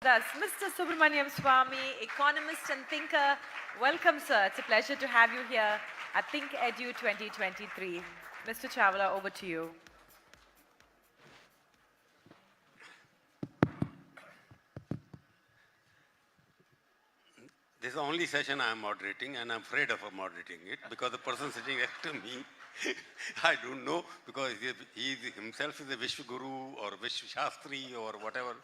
Thus, Mr. Subramanian Swamy, economist and thinker. Welcome, sir. It's a pleasure to have you here at ThikEdu 2023. Mr. Chawla, over to you. This is the only session I am moderating, and I'm afraid of moderating it because the person sitting next to me, I don't know, because he himself is a VishwaGuru or Vishwashastri or whatever.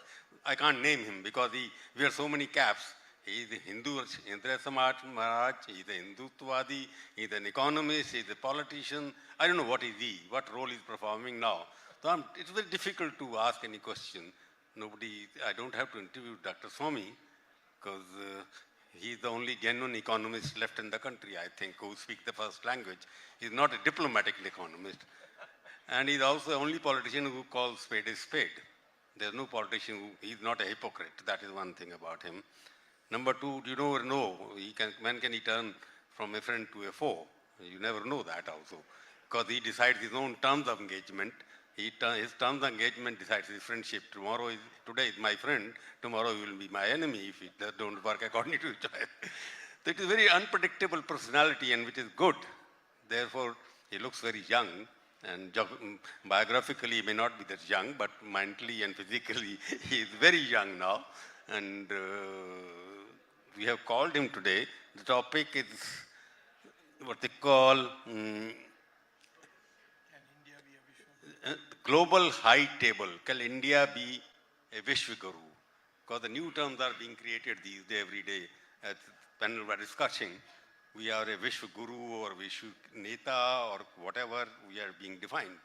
I can't name him because he wears so many caps. He is a Hindu, Indra Samaj Maharaj, he is a Hindutvadi, he is an economist, he is a politician. I don't know what is he, what role he is performing now. So it's very difficult to ask any question. I don't have to interview Dr. Swamy because he's the only genuine economist left in the country, I think, who speaks the first language. He's not a diplomatic economist. And he's also the only politician who calls spade a spade. There's no politician he's not a hypocrite. That is one thing about him. Number two, you never know, when can he turn from a friend to a foe? You never know that also. Because he decides his own terms of engagement. His terms of engagement decides his friendship. Today is my friend, tomorrow he will be my enemy if it don't work according to each other. So it is a very unpredictable personality, and which is good. Therefore, he looks very young, and biographically he may not be that young, but mentally and physically he is very young now. And we have called him today. The topic is what they call global high table. Can India be a VishwaGuru? Because the new terms are being created these days, every day. As the panel were discussing, we are a VishwaGuru or Vishwaneta or whatever we are being defined.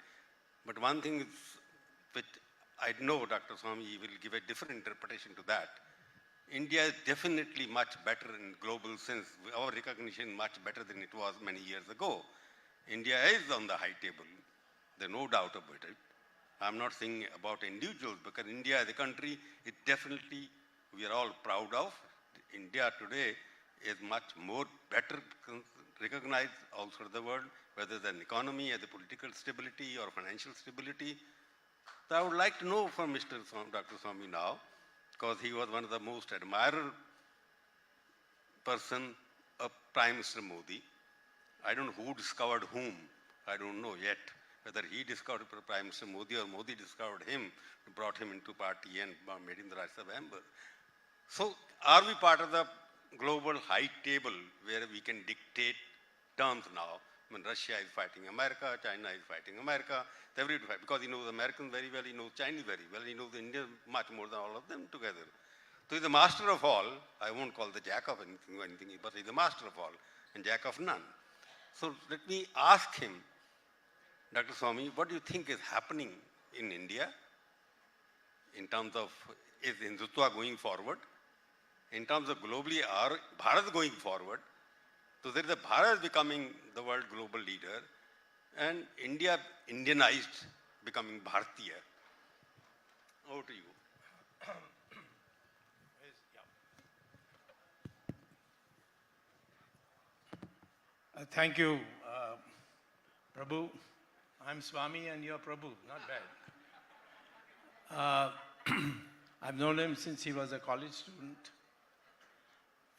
But one thing is, which I know Dr. Swamy will give a different interpretation to that. India is definitely much better in global sense. Our recognition much better than it was many years ago. India is on the high table. There's no doubt about it. I'm not saying about individuals, because India as a country, it definitely, we are all proud of. India today is much more better recognized outside the world, whether it's an economy, as a political stability or financial stability. So I would like to know from Dr. Swamy now, because he was one of the most admired person of Prime Minister Modi. I don't know who discovered whom. I don't know yet. Whether he discovered Prime Minister Modi or Modi discovered him, brought him into party and made him the Rajya Sabha member. So are we part of the global high table where we can dictate terms now? When Russia is fighting America, China is fighting America, everybody fight, because he knows Americans very well, he knows Chinese very well, he knows India much more than all of them together. So he's the master of all. I won't call the jack of anything, but he's the master of all and jack of none. So let me ask him, Dr. Swamy, what do you think is happening in India in terms of, is Hindutva going forward? In terms of globally, are Bharat going forward? So there is a Bharat becoming the world global leader, and India Indianized becoming Bharatiya. Over to you. Thank you, Prabhu. I'm Swami and you're Prabhu, not bad. I've known him since he was a college student,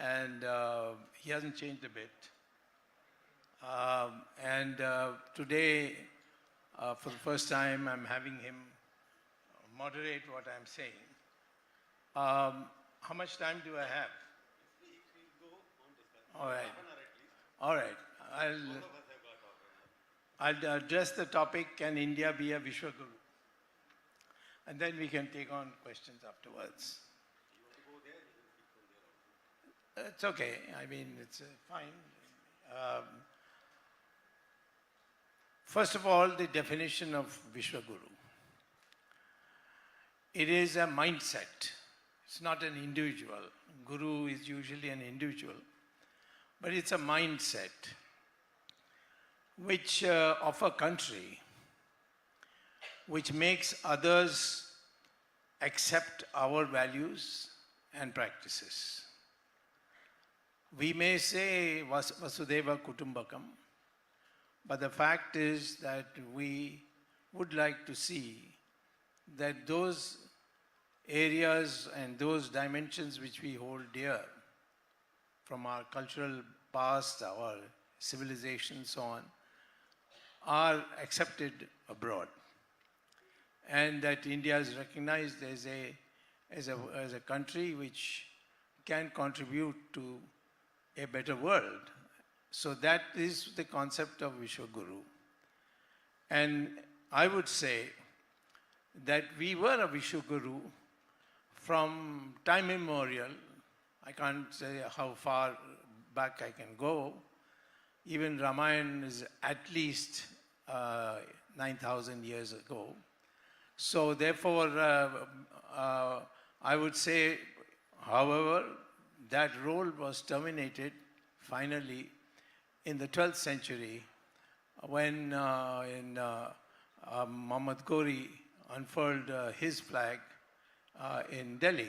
and he hasn't changed a bit. Today, for the first time, I'm having him moderate what I'm saying. How much time do I have? All right. All right. I'll address the topic, can India be a VishwaGuru? And then we can take on questions afterwards. It's okay. I mean, it's fine. First of all, the definition of VishwaGuru. It is a mindset. It's not an individual. Guru is usually an individual. But it's a mindset which of a country which makes others accept our values and practices. We may say Vasudeva Kutumbakam, but the fact is that we would like to see that those areas and those dimensions which we hold dear from our cultural past, our civilization, so on, are accepted abroad. And that India is recognized as a country which can contribute to a better world. So that is the concept of VishwaGuru. And I would say that we were a VishwaGuru from time immemorial. I can't say how far back I can go. Even Ramayana is at least 9,000 years ago. So therefore, I would say, however, that role was terminated finally in the 12th century when Muhammad Ghori unfurled his flag in Delhi.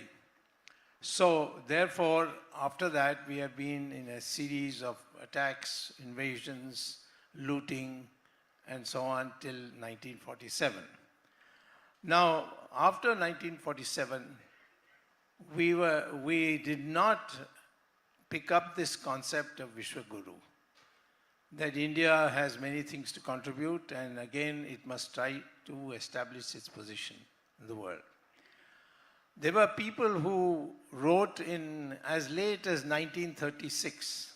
So therefore, after that, we have been in a series of attacks, invasions, looting, and so on till 1947. Now, after 1947, we did not pick up this concept of VishwaGuru, that India has many things to contribute, and again, it must try to establish its position in the world. There were people who wrote in as late as 1936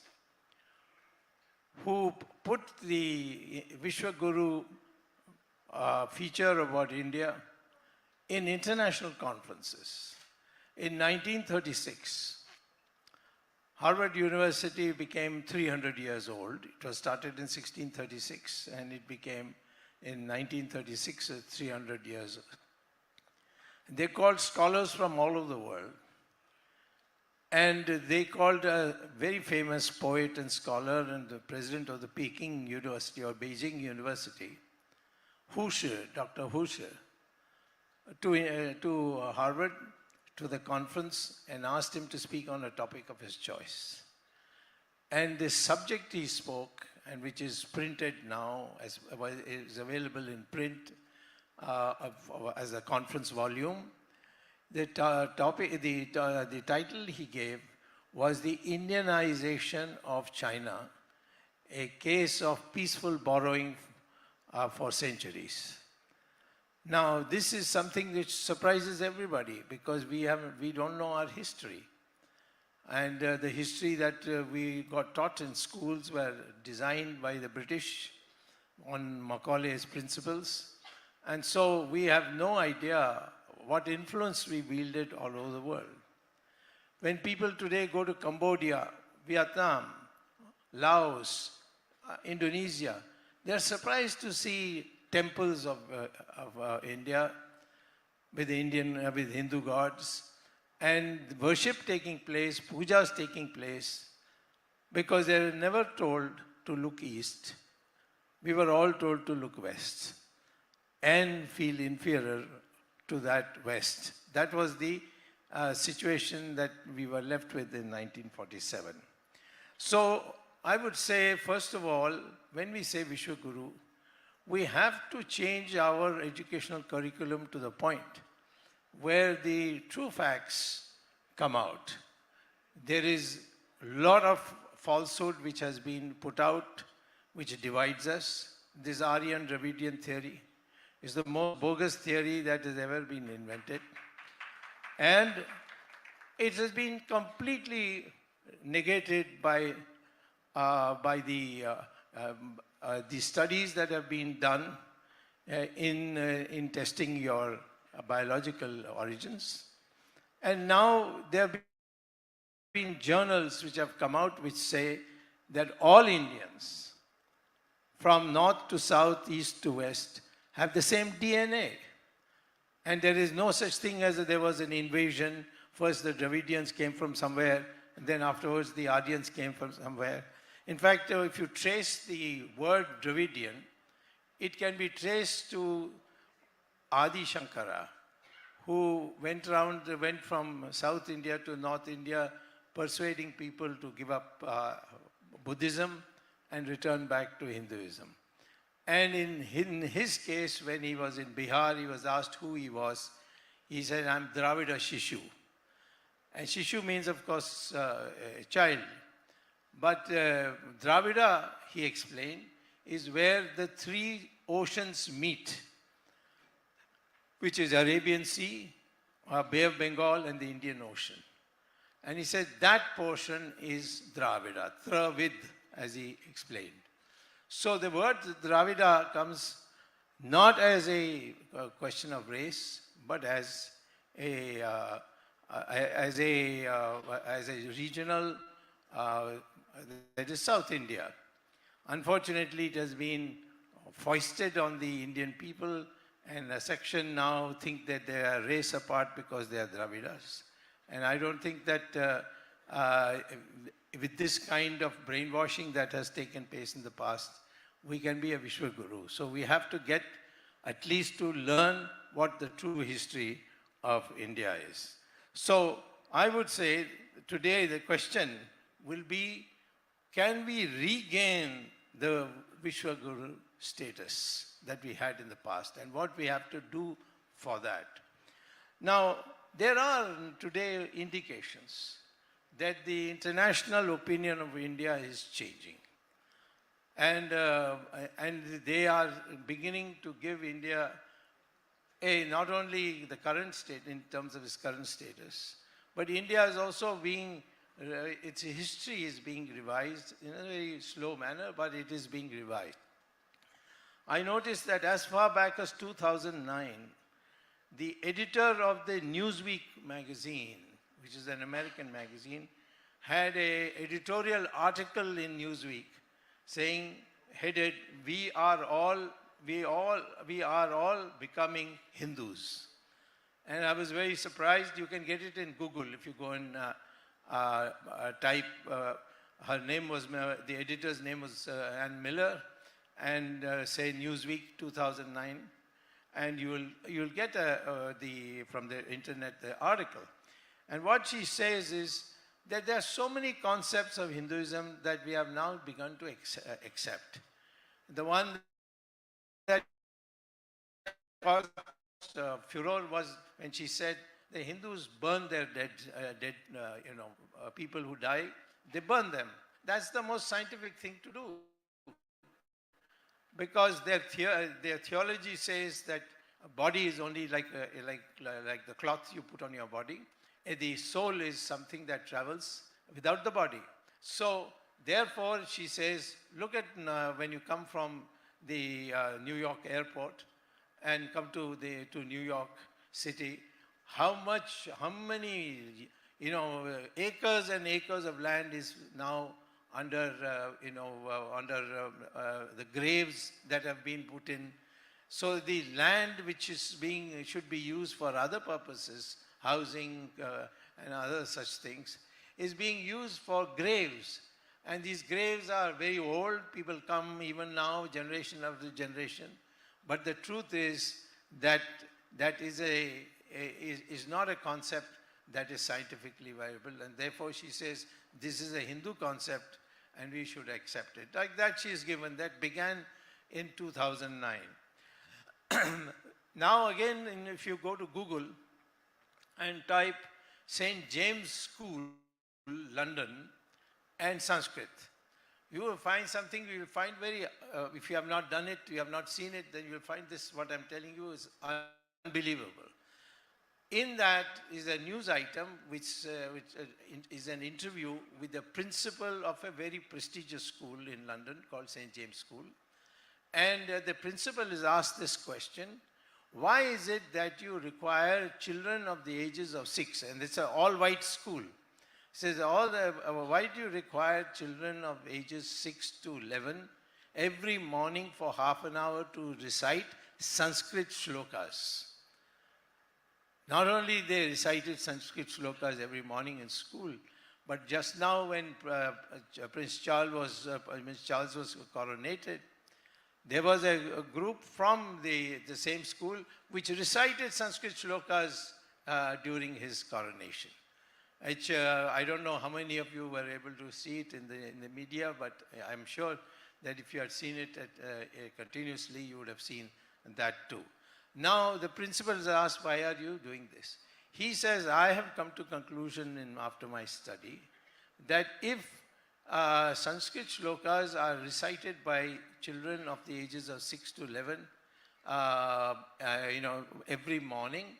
who put the VishwaGuru feature about India in international conferences. In 1936, Harvard University became 300 years old. It was started in 1636 and it became in 1936 300 years old. They called scholars from all over the world. And they called a very famous poet and scholar and the president of the Peking University or Beijing University, Dr. Hushe, to Harvard, to the conference, and asked him to speak on a topic of his choice. And the subject he spoke, and which is printed now, is available in print as a conference volume. The title he gave was The Indianization of China, a case of peaceful borrowing for centuries. Now, this is something which surprises everybody because we don't know our history. And the history that we got taught in schools were designed by the British on Macaulay's principles. And so we have no idea what influence we wielded all over the world. When people today go to Cambodia, Vietnam, Laos, Indonesia, they're surprised to see temples of India with Hindu gods and worship taking place, pujas taking place, because they were never told to look east. We were all told to look west and feel inferior to that west. That was the situation that we were left with in 1947. So I would say, first of all, when we say VishwaGuru, we have to change our educational curriculum to the point where the true facts come out. There is a lot of falsehood which has been put out, which divides us. This Aryan Dravidian theory is the most bogus theory that has ever been invented. And it has been completely negated by the studies that have been done in testing your biological origins. And now there have been journals which have come out which say that all Indians, from north to south, east to west, have the same DNA. And there is no such thing as there was an invasion. First the Dravidians came from somewhere, and then afterwards the Aryans came from somewhere. In fact, if you trace the word Dravidian, it can be traced to Adi Shankara, who went from South India to North India, persuading people to give up Buddhism and return back to Hinduism. And in his case, when he was in Bihar, he was asked who he was. he said, I'm Dravida Shishu. And Shishu means, of course, a child. But Dravida, he explained, is where the three oceans meet, which is Arabian Sea, Bay of Bengal, and the Indian Ocean. And he said that portion is Dravida, Travid, as he explained. So the word Dravida comes not as a question of race, but as a regional, that is South India. Unfortunately, it has been foisted on the Indian people, and a section now think that they are race apart because they are Dravidas. And I don't think that with this kind of brainwashing that has taken place in the past, we can be a VishwaGuru. So we have to get at least to learn what the true history of India is. So I would say today the question will be, can we regain the VishwaGuru status that we had in the past, and what we have to do for that? Now, there are today indications that the international opinion of India is changing. And they are beginning to give India not only the current state in terms of its current status, but India is also being, its history is being revised in a very slow manner, but it is being revised. I noticed that as far back as 2009, the editor of the Newsweek magazine, which is an American magazine, had an editorial article in Newsweek saying, headed, we are all becoming Hindus. And I was very surprised. You can get it in Google if you go and type, her name was, the editor's name was Ann Miller, and say Newsweek 2009. And you'll get from the internet the article. And what she says is that there are so many concepts of Hinduism that we have now begun to accept. The one that caused furor was when she said the Hindus burn their dead people who die, they burn them. That's the most scientific thing to do. Because their theology says that a body is only like the cloth you put on your body. The soul is something that travels without the body. So therefore, she says, look at when you come from the New York airport and come to New York City, how many acres and acres of land is now under the graves that have been put in. So the land which is should be used for other purposes, housing and other such things, is being used for graves. And these graves are very old. People come even now, generation after generation. But the truth is that is not a concept that is scientifically viable. And therefore she says, this is a Hindu concept and we should accept it. Like that she is given. That began in 2009. Now again, if you go to Google and type St. James School, London, and Sanskrit, you will find something. You will find very, if you have not done it, you have not seen it, then you will find this, what I'm telling you is unbelievable. In that is a news item which is an interview with the principal of a very prestigious school in London called St. James School. And the principal is asked this question: why is it that you require children of the ages of 6? And it's an all-white school. He says, why do you require children of ages 6 to 11 every morning for half an hour to recite Sanskrit shlokas? Not only they recited Sanskrit shlokas every morning in school, but just now when Prince Charles was coronated, there was a group from the same school which recited Sanskrit shlokas during his coronation. Which I don't know how many of you were able to see it in the media, but I'm sure that if you had seen it continuously, you would have seen that too. Now the principal is asked, why are you doing this? He says, I have come to conclusion after my study that if Sanskrit shlokas are recited by children of the ages of 6 to 11, every morning,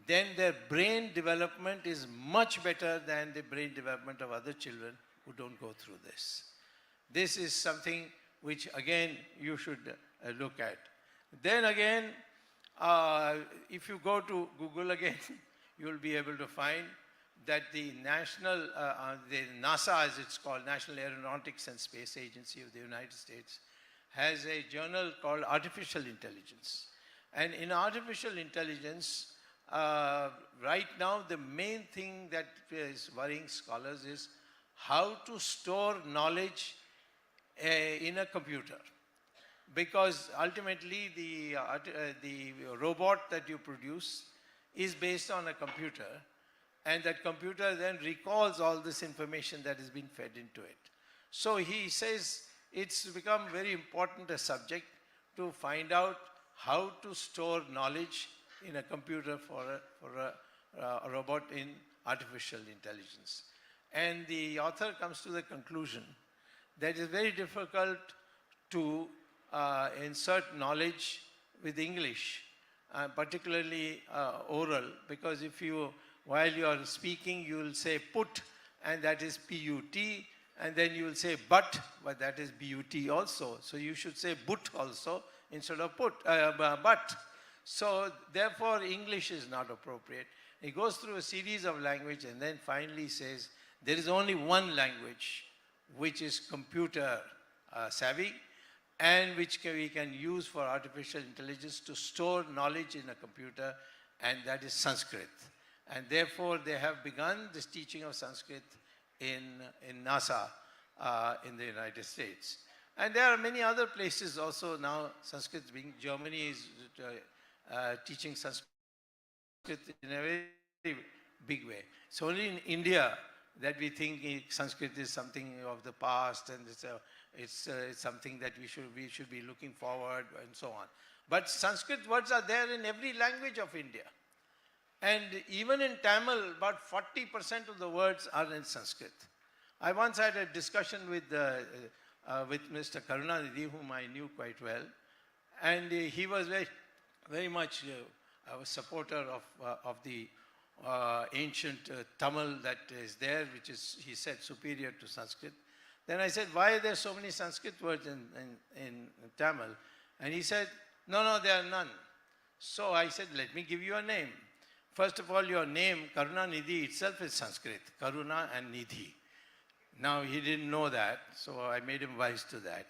then their brain development is much better than the brain development of other children who don't go through this. This is something which again you should look at. Then again, if you go to Google again, you will be able to find that the the NASA, as it's called, National Aeronautics and Space Agency of the United States, has a journal called Artificial Intelligence. And in artificial intelligence, right now the main thing that is worrying scholars is how to store knowledge in a computer. Because ultimately the robot that you produce is based on a computer, and that computer then recalls all this information that has been fed into it. So he says it's become very important a subject to find out how to store knowledge in a computer for a robot in artificial intelligence. And the author comes to the conclusion that it's very difficult to insert knowledge with English, particularly oral, because if you, while you are speaking, you will say put, and that is P-U-T, and then you will say but that is B-U-T also. So you should say but also instead of but. So therefore English is not appropriate. He goes through a series of language and then finally says there is only one language which is computer savvy, and which we can use for artificial intelligence to store knowledge in a computer, and that is Sanskrit. And therefore they have begun this teaching of Sanskrit in NASA in the United States. And there are many other places also now Sanskrit being, Germany is teaching Sanskrit in a very big way. It's only in India that we think Sanskrit is something of the past, and it's something that we should be looking forward and so on. But Sanskrit words are there in every language of India. And even in Tamil, about 40% of the words are in Sanskrit. I once had a discussion with Mr. Karunanidhi, whom I knew quite well, and he was very much a supporter of the ancient Tamil that is there, which is, he said, superior to Sanskrit. Then I said, why are there so many Sanskrit words in Tamil? And he said, no, there are none. So I said, let me give you a name. First of all, your name, Karunanidhi itself is Sanskrit, Karuna and Nidhi. Now, he didn't know that, so I made him wise to that.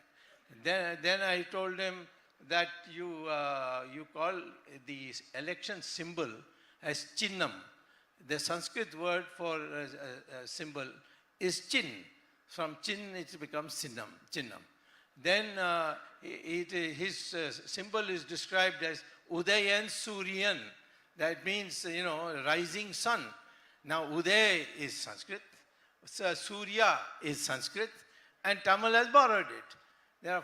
Then I told him that you call the election symbol as Chinnam. The Sanskrit word for symbol is Chin. From Chin, it becomes Chinnam. Then his symbol is described as Udayan Suryan. That means, rising sun. Now, Uday is Sanskrit, Surya is Sanskrit, and Tamil has borrowed it. There are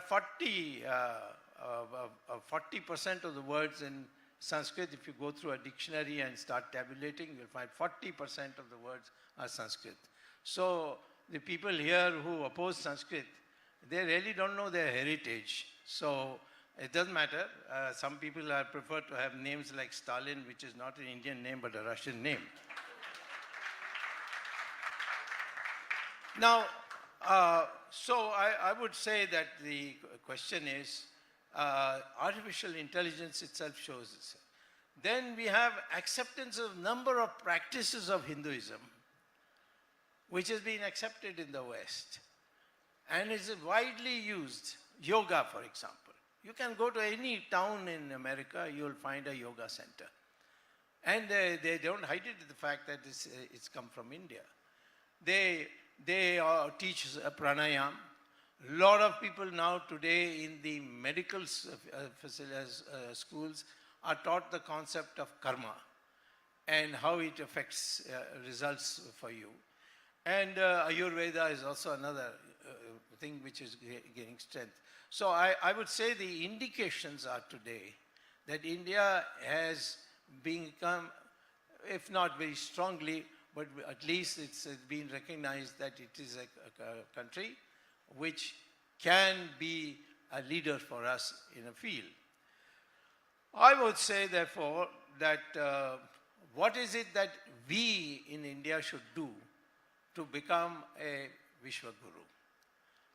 40% of the words in Sanskrit. If you go through a dictionary and start tabulating, you'll find 40% of the words are Sanskrit. So the people here who oppose Sanskrit, they really don't know their heritage. So it doesn't matter. Some people prefer to have names like Stalin, which is not an Indian name but a Russian name. Now, so I would say that the question is, artificial intelligence itself shows this. Then we have acceptance of number of practices of Hinduism, which has been accepted in the West and is widely used. Yoga, for example. You can go to any town in America, you will find a yoga center. And they don't hide it, the fact that it's come from India. They teach pranayam. A lot of people now today in the medical schools are taught the concept of karma and how it affects results for you. And Ayurveda is also another thing which is gaining strength. So I would say the indications are today that India has become, if not very strongly, but at least it's been recognized that it is a country which can be a leader for us in a field. I would say, therefore, that what is it that we in India should do to become a VishwaGuru?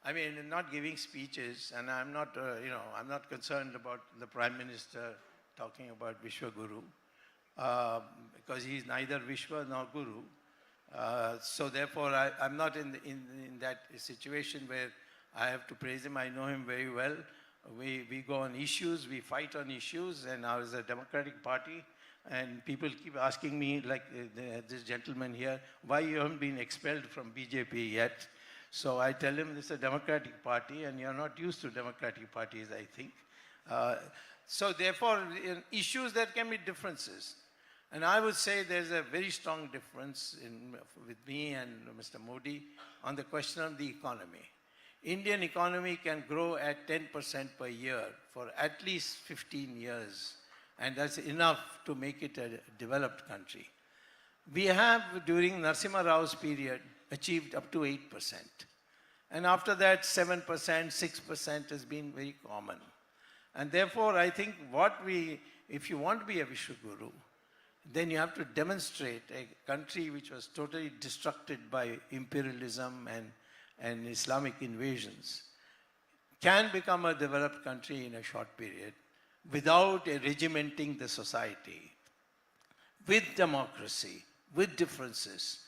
I mean, not giving speeches, and I'm not, I'm not concerned about the Prime Minister talking about VishwaGuru, because he's neither Vishwa nor Guru. So therefore, I'm not in that situation where I have to praise him. I know him very well. We go on issues, we fight on issues, and I was a Democratic Party, and people keep asking me, like this gentleman here, why you haven't been expelled from BJP yet? So I tell him this is a Democratic Party, and you're not used to Democratic parties, I think. So therefore, in issues there can be differences. And I would say there's a very strong difference with me and Mr. Modi on the question of the economy. Indian economy can grow at 10% per year for at least 15 years, and that's enough to make it a developed country. We have, during Narasimha Rao's period, achieved up to 8%. And after that, 7%, 6% has been very common. And therefore, I think if you want to be a VishwaGuru, then you have to demonstrate a country which was totally destructed by imperialism and Islamic invasions can become a developed country in a short period without regimenting the society, with democracy, with differences,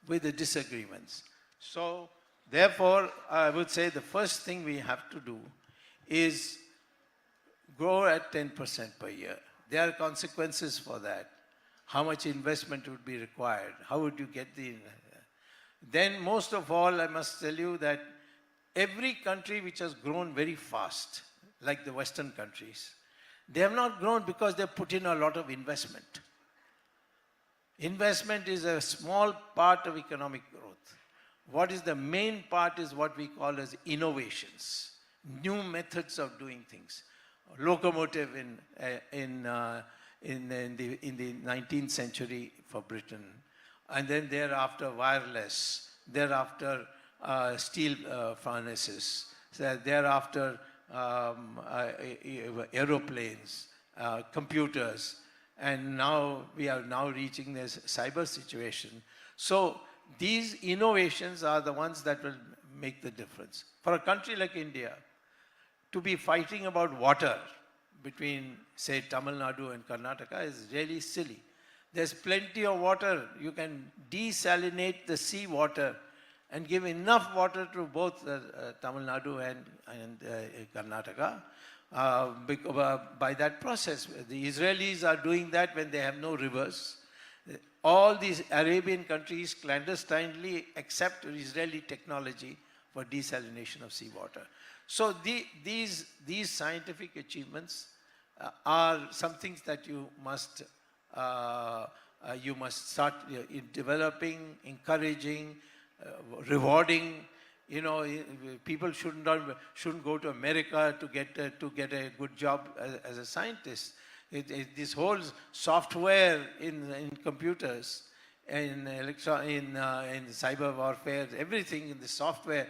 with the disagreements. So therefore, I would say the first thing we have to do is grow at 10% per year. There are consequences for that. How much investment would be required? How would you get the... Then most of all, I must tell you that every country which has grown very fast, like the Western countries, they have not grown because they put in a lot of investment. Investment is a small part of economic growth. What is the main part is what we call as innovations, new methods of doing things. Locomotive in the 19th century for Britain, and then thereafter wireless, thereafter steel furnaces, so thereafter aeroplanes, computers, and now we are now reaching this cyber situation. So these innovations are the ones that will make the difference. For a country like India, to be fighting about water between, say, Tamil Nadu and Karnataka is really silly. There's plenty of water. You can desalinate the sea water and give enough water to both Tamil Nadu and Karnataka by that process. The Israelis are doing that when they have no rivers. All these Arabian countries clandestinely accept Israeli technology for desalination of seawater. So these scientific achievements are some things that you must start developing, encouraging, rewarding. You know, people shouldn't go to America to get a good job as a scientist. This whole software in computers, in cyber warfare, everything in the software,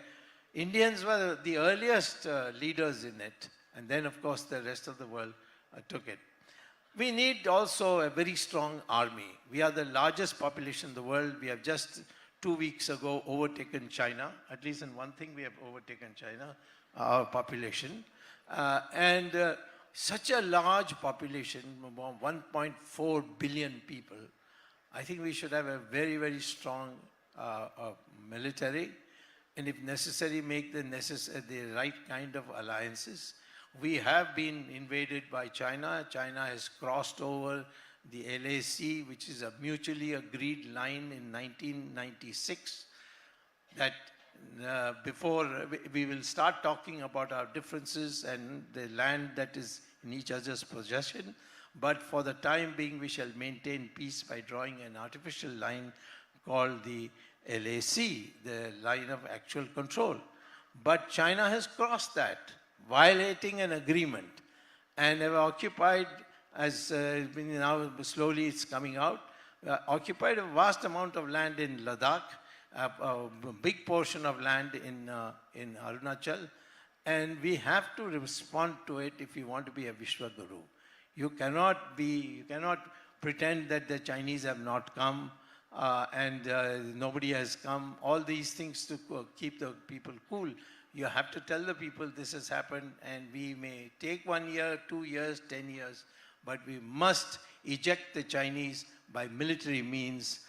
Indians were the earliest leaders in it, and then of course the rest of the world took it. We need also a very strong army. We are the largest population in the world. We have just 2 weeks ago overtaken China. At least in one thing we have overtaken China, our population. Such a large population, about 1.4 billion people, I think we should have a very, very strong military, and if necessary, make the right kind of alliances. We have been invaded by China. China has crossed over the LAC, which is a mutually agreed line in 1996, that before we will start talking about our differences and the land that is in each other's possession. But for the time being, we shall maintain peace by drawing an artificial line called the LAC, the line of actual control. But China has crossed that, violating an agreement, and have occupied as now slowly it's coming out, occupied a vast amount of land in Ladakh, a big portion of land in Arunachal, and we have to respond to it if you want to be a VishwaGuru. You cannot pretend that the Chinese have not come and nobody has come. All these things to keep the people cool. You have to tell the people this has happened, and we may take 1 year, 2 years, 10 years, but we must eject the Chinese by military means,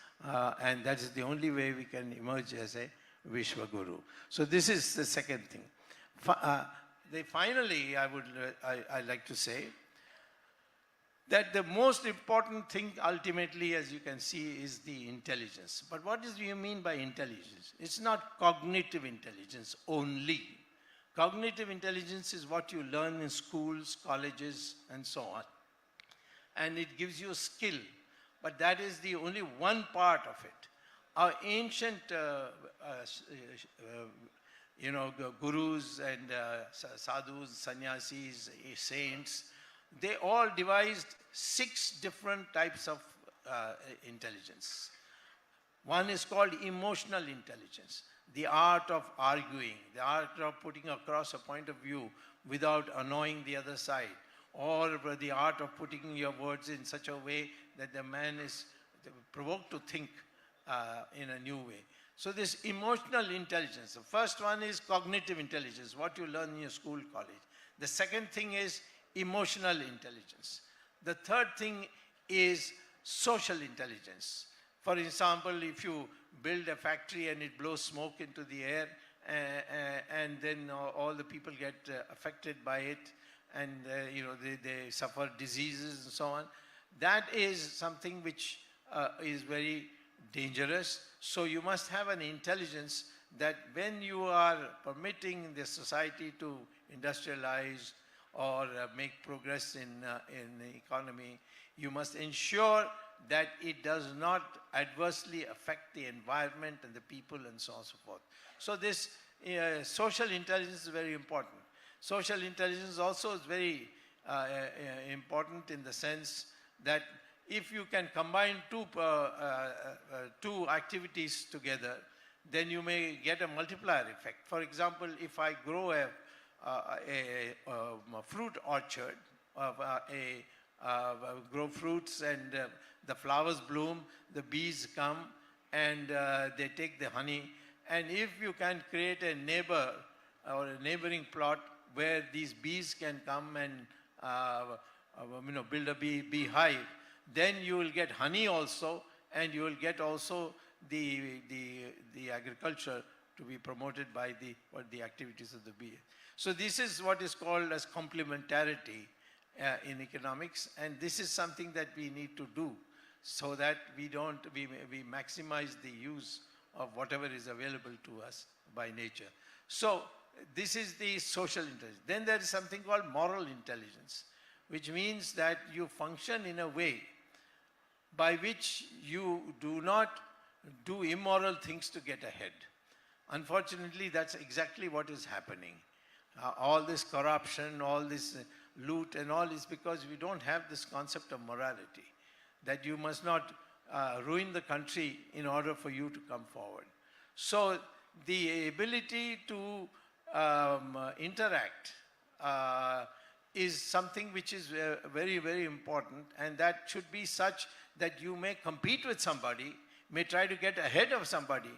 and that is the only way we can emerge as a VishwaGuru. So this is the second thing. Finally, I'd like to say that the most important thing ultimately, as you can see, is the intelligence. But what do you mean by intelligence? It's not cognitive intelligence only. Cognitive intelligence is what you learn in schools, colleges, and so on. And it gives you a skill, but that is the only one part of it. Our ancient gurus and sadhus, sannyasis, saints, they all devised 6 different types of intelligence. One is called emotional intelligence, the art of arguing, the art of putting across a point of view without annoying the other side, or the art of putting your words in such a way that the man is provoked to think in a new way. So this emotional intelligence, the first one is cognitive intelligence, what you learn in your school, college. The second thing is emotional intelligence. The third thing is social intelligence. For example, if you build a factory and it blows smoke into the air, and then all the people get affected by it, and they suffer diseases and so on, that is something which is very dangerous. So you must have an intelligence that when you are permitting the society to industrialize or make progress in the economy, you must ensure that it does not adversely affect the environment and the people and so on and so forth. So this social intelligence is very important. Social intelligence also is very important in the sense that if you can combine two activities together, then you may get a multiplier effect. For example, if I grow a fruit orchard, grow fruits and the flowers bloom, the bees come and they take the honey. And if you can create a neighbor or a neighboring plot where these bees can come and build a beehive, then you will get honey also, and you will get also the agriculture to be promoted by the activities of the bee. So this is what is called as complementarity in economics, and this is something that we need to do so that we maximize the use of whatever is available to us by nature. So this is the social intelligence. Then there is something called moral intelligence, which means that you function in a way by which you do not do immoral things to get ahead. Unfortunately, that's exactly what is happening. All this corruption, all this loot and all is because we don't have this concept of morality, that you must not ruin the country in order for you to come forward. So the ability to interact is something which is very, very important, and that should be such that you may compete with somebody, may try to get ahead of somebody,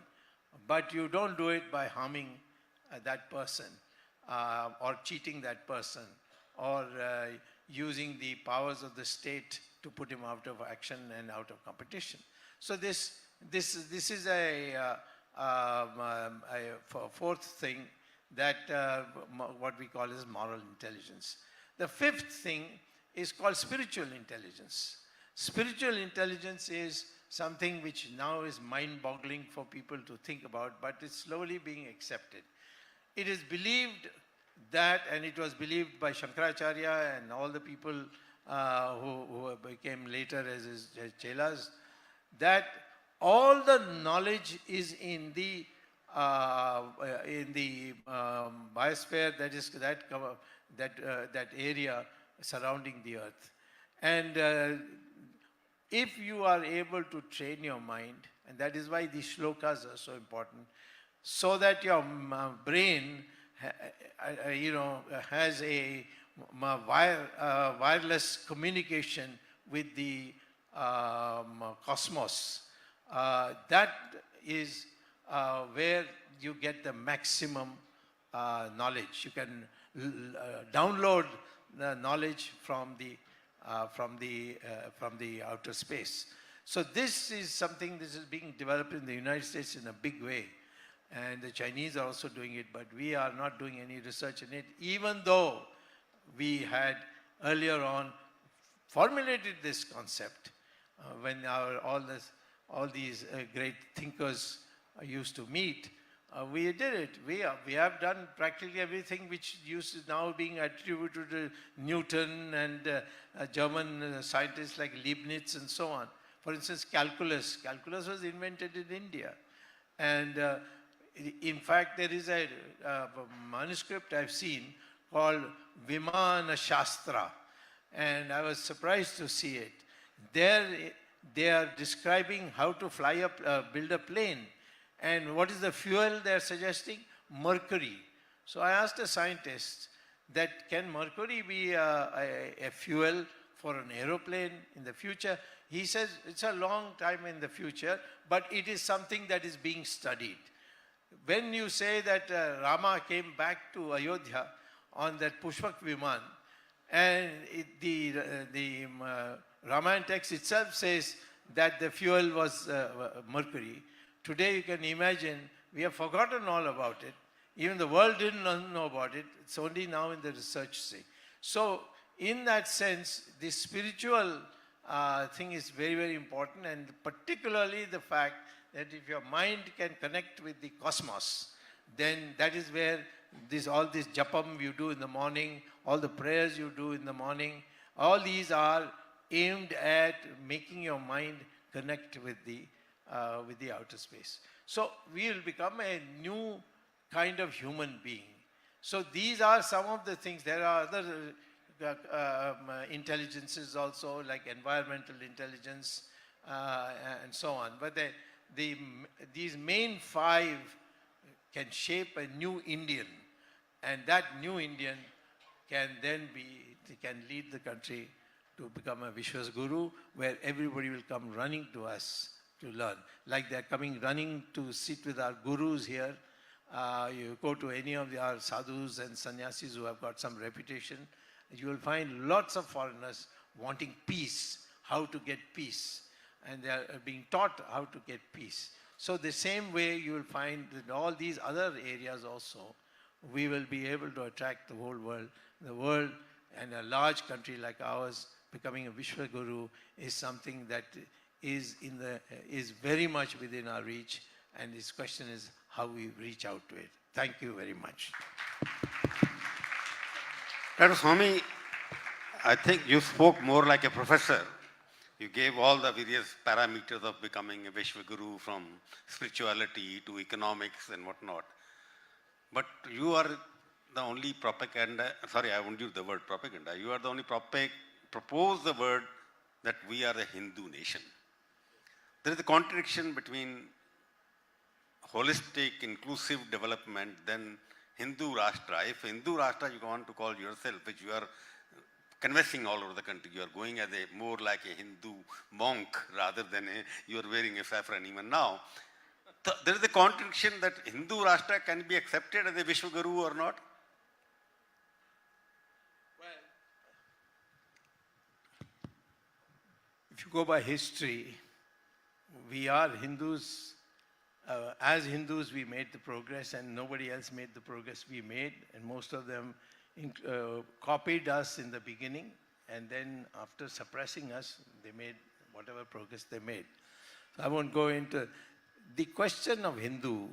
but you don't do it by harming that person or cheating that person or using the powers of the state to put him out of action and out of competition. So this is a fourth thing that what we call as moral intelligence. The fifth thing is called spiritual intelligence. Spiritual intelligence is something which now is mind-boggling for people to think about, but it's slowly being accepted. It is believed that, and it was believed by Shankaracharya and all the people who became later as his chelas, that all the knowledge is in the biosphere, that is that area surrounding the earth. And if you are able to train your mind, and that is why these shlokas are so important, so that your brain, has a wireless communication with the cosmos. That is where you get the maximum knowledge. You can download the knowledge from the outer space. So this is something this is being developed in the United States in a big way. And the Chinese are also doing it, but we are not doing any research in it, even though we had earlier on formulated this concept when all these great thinkers used to meet. We did it. We have done practically everything which is now being attributed to Newton and German scientists like Leibniz and so on. For instance, calculus. Calculus was invented in India. And in fact, there is a manuscript I've seen called Vimana Shastra. And I was surprised to see it. There they are describing how to build a plane. And what is the fuel they are suggesting? Mercury. So I asked a scientist that can mercury be a fuel for an aeroplane in the future? He says it's a long time in the future, but it is something that is being studied. When you say that Rama came back to Ayodhya on that Pushpak Viman, and the Ramayana text itself says that the fuel was mercury. Today you can imagine we have forgotten all about it. Even the world didn't know about it. It's only now in the research stage. So in that sense, the spiritual thing is very, very important, and particularly the fact that if your mind can connect with the cosmos, then that is where all this japam you do in the morning, all the prayers you do in the morning, all these are aimed at making your mind connect with the outer space. So we will become a new kind of human being. So these are some of the things. There are other intelligences also, like environmental intelligence and so on. But these main five can shape a new Indian, and that new Indian can then can lead the country to become a VishwaGuru, where everybody will come running to us to learn. Like they're coming running to sit with our gurus here. You go to any of our sadhus and sannyasis who have got some reputation, you will find lots of foreigners wanting peace, how to get peace. And they are being taught how to get peace. So the same way you will find in all these other areas also, we will be able to attract the whole world. The world and a large country like ours becoming a VishwaGuru is something that is very much within our reach, and this question is how we reach out to it. Thank you very much. Dr. Swamy, I think you spoke more like a professor. You gave all the various parameters of becoming a VishwaGuru, from spirituality to economics and whatnot. But you are the only propaganda, sorry, I won't use the word propaganda. You are the only propose the word that we are a Hindu nation. There is a contradiction between holistic, inclusive development, then Hindu Rashtra. If Hindu Rashtra you want to call yourself, which you are conversing all over the country, you are going as a more like a Hindu monk rather than you are wearing a saffron even now. There is a contradiction that Hindu Rashtra can be accepted as a VishwaGuru or not? Well, if you go by history, we are Hindus. As Hindus, we made the progress, and nobody else made the progress we made, and most of them copied us in the beginning, and then after suppressing us, they made whatever progress they made. So I won't go into the question of Hindu.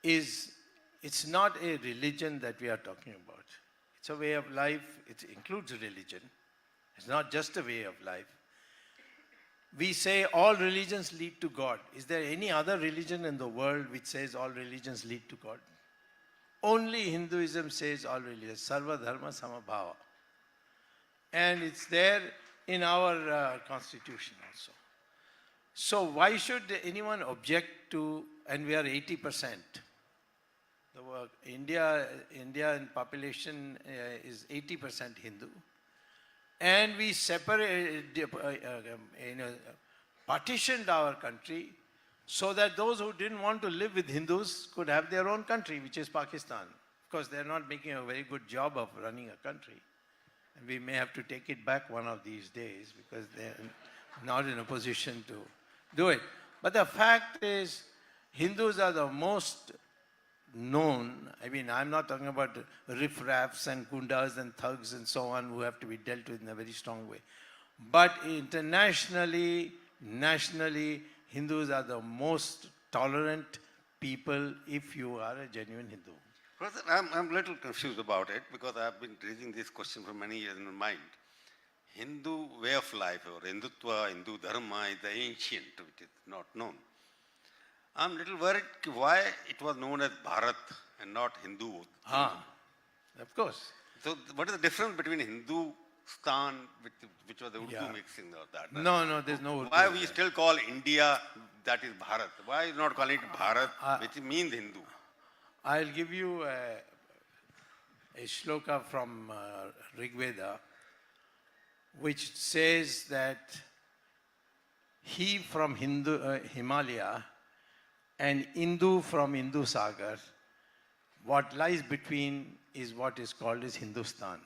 It's not a religion that we are talking about. It's a way of life. It includes religion. It's not just a way of life. We say all religions lead to God. Is there any other religion in the world which says all religions lead to God? Only Hinduism says all religions, sarva dharma samabhava. And it's there in our constitution also. So why should anyone object to, and we are 80%. India in population is 80% Hindu. And we partitioned our country so that those who didn't want to live with Hindus could have their own country, which is Pakistan. Of course, they're not making a very good job of running a country. And we may have to take it back one of these days because they're not in a position to do it. But the fact is, Hindus are the most known. I mean, I'm not talking about riffraffs and gundas and thugs and so on who have to be dealt with in a very strong way. But internationally, nationally, Hindus are the most tolerant people if you are a genuine Hindu. Professor, I'm a little confused about it because I've been raising this question for many years in my mind. Hindu way of life or Hindutva, Hindu Dharma is the ancient, which is not known. I'm a little worried why it was known as Bharat and not Hindu. Of course. So what is the difference between Hindustan, which was the Urdu mixing of that? No, there's no Urdu. Why we still call India, that is Bharat? Why not calling it Bharat, which means Hindu? I'll give you a shloka from Rig Veda, which says that he from Himalaya and Hindu from Hindu Sagar, what lies between is what is called as Hindustan.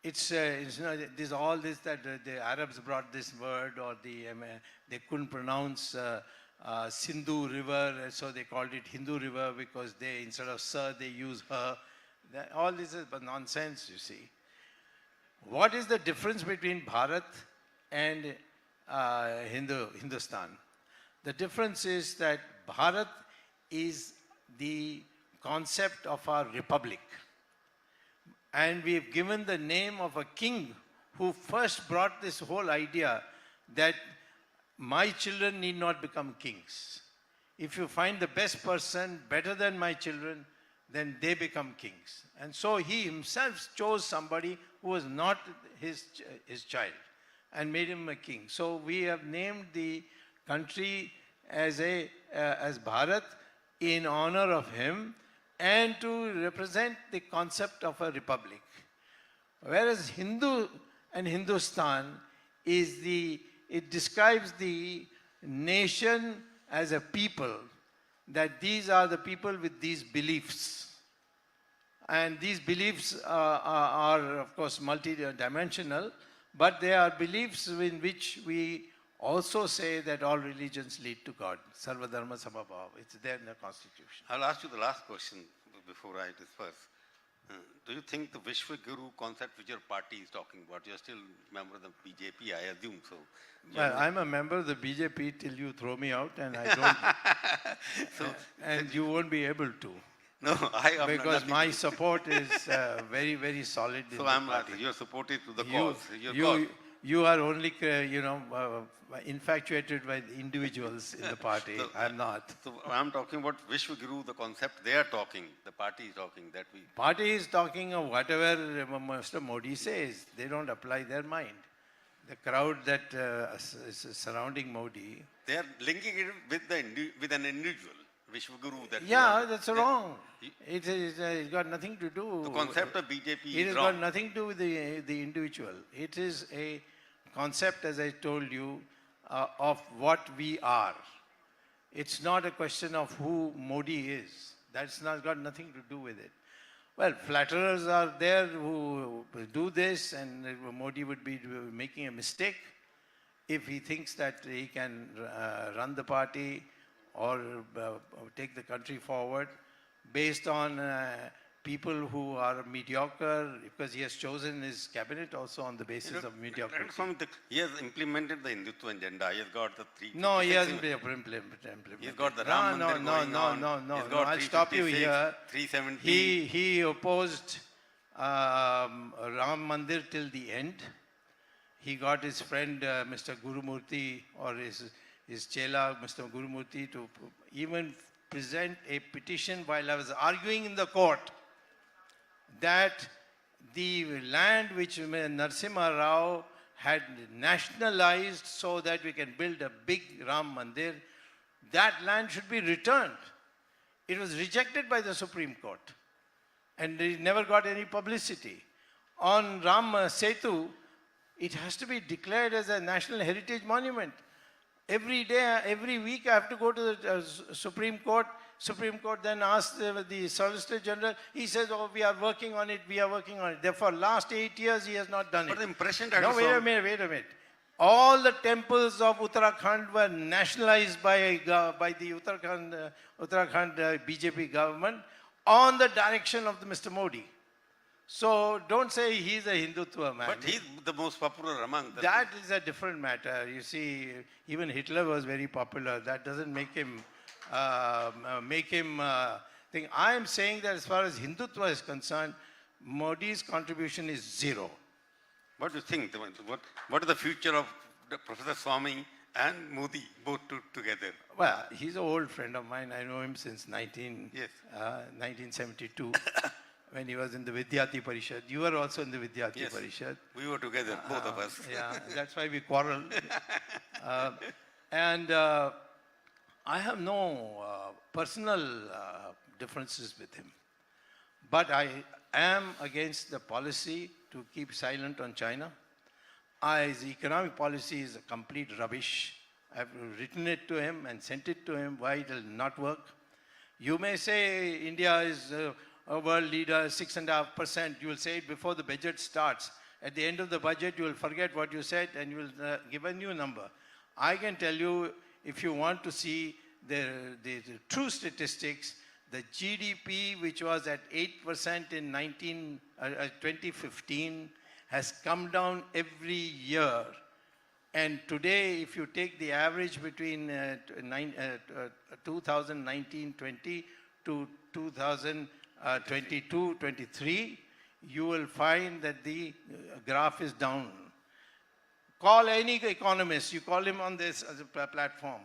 It's there's all this that the Arabs brought this word, or they couldn't pronounce Sindhu river, so they called it Hindu river because they, instead of sir, they use her. All this is but nonsense, you see. What is the difference between Bharat and Hindustan? The difference is that Bharat is the concept of our republic. And we've given the name of a king who first brought this whole idea that my children need not become kings. If you find the best person better than my children, then they become kings. And so he himself chose somebody who was not his child and made him a king. So we have named the country as Bharat in honor of him and to represent the concept of a republic. Whereas Hindu and Hindustan it describes the nation as a people, that these are the people with these beliefs. And these beliefs are of course multidimensional, but they are beliefs in which we also say that all religions lead to God. Sarva Dharma Samabhava. It's there in the constitution. I'll ask you the last question before I disperse. Do you think the VishwaGuru concept which your party is talking about, you're still a member of the BJP, I assume so? Well, I'm a member of the BJP till you throw me out, and I don't. And you won't be able to. No, I am because my support is very, very solid. So in the party. You're supportive to the cause. You are only, infatuated by the individuals in the party. So, I'm not. So I'm talking about VishwaGuru, the concept they are talking, the party is talking, that we... Party is talking of whatever Mr. Modi says. They don't apply their mind. The crowd that is surrounding Modi... They are linking it with an individual. VishwaGuru. That's wrong. It's got nothing to do. The concept of BJP is It has wrong. got nothing to do with the individual. It is a concept, as I told you, of what we are. It's not a question of who Modi is. That's not got nothing to do with it. Well, flatterers are there who do this, and Modi would be making a mistake if he thinks that he can run the party or take the country forward based on people who are mediocre, because he has chosen his cabinet also on the basis of mediocrity. He has implemented the Hindutva agenda. He has got the three... No, he hasn't implemented. He's got the Ram Mandir going on. No. I'll stop you here. 370. He opposed Ram Mandir till the end. He got his friend Mr. Gurumurthy, or his chela, Mr. Gurumurthy, to even present a petition while I was arguing in the court that the land which Narasimha Rao had nationalized so that we can build a big Ram Mandir, that land should be returned. It was rejected by the Supreme Court and it never got any publicity. On Ram Setu, it has to be declared as a national heritage monument. Every day, every week I have to go to the Supreme Court. Supreme Court then asks the Solicitor General. He says, oh, we are working on it, we are working on it. Therefore, last 8 years he has not done it. But the impression that No, wait a minute. All the temples of Uttarakhand were nationalized by the Uttarakhand BJP government on the direction of Mr. Modi. So don't say he's a Hindutva man. But he's the most popular among them. That is a different matter. You see, even Hitler was very popular. That doesn't make him think. I am saying that as far as Hindutva is concerned, Modi's contribution is zero. What do you think? What is the future of Professor Swamy and Modi, both together? Well, he's an old friend of mine. I know him since 1972. When he was in the Vidyarthi Parishad. You were also in the Vidyarthi Parishad. We were together, both of us. Yeah, that's why we quarreled. I have no personal differences with him. But I am against the policy to keep silent on China. His economic policy is a complete rubbish. I've written it to him and sent it to him why it will not work. You may say India is a world leader, 6.5%. You will say it before the budget starts. At the end of the budget, you will forget what you said and you will give a new number. I can tell you, if you want to see the true statistics, the GDP, which was at 8% in 2015, has come down every year. And today, if you take the average between 2019-20 to 2022-23, you will find that the graph is down. Call any economist, you call him on this as a platform,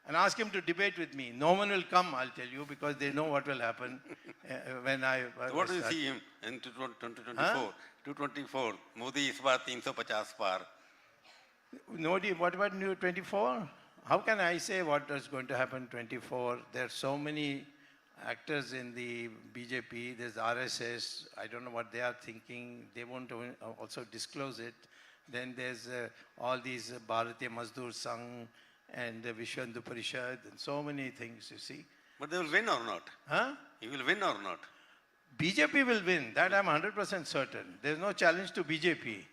and ask him to debate with me. No one will come, I'll tell you, because they know what will happen when I... What do you see him in 2024? Huh? 224, Modi is baar 350 par. Modi, what about 24? How can I say what is going to happen 24? There are so many actors in the BJP, there's RSS, I don't know what they are thinking, they won't also disclose it. Then there's all these Bharatiya Mazdoor Sangh and Vishwa Parishad and so many things, you see. But they will win or not? Huh? He will win or not? BJP will win, that I'm 100% certain. There's no challenge to BJP.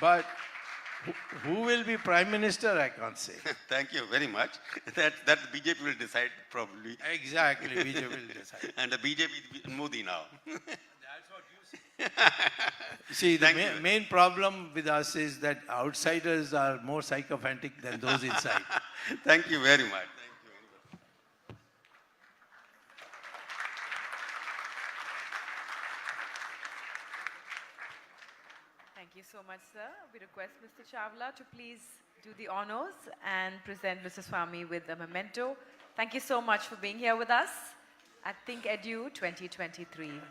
But who will be Prime Minister, I can't say. Thank you very much. That BJP will decide probably. Exactly, BJP will decide. And the BJP Modi now. That's what you see. See, the main problem with us is that outsiders are more sycophantic than those inside. Thank you very much. Thank you so much, sir. We request Mr. Chawla to please do the honors and present Mr. Swamy with a memento. Thank you so much for being here with us at ThikEdu 2023.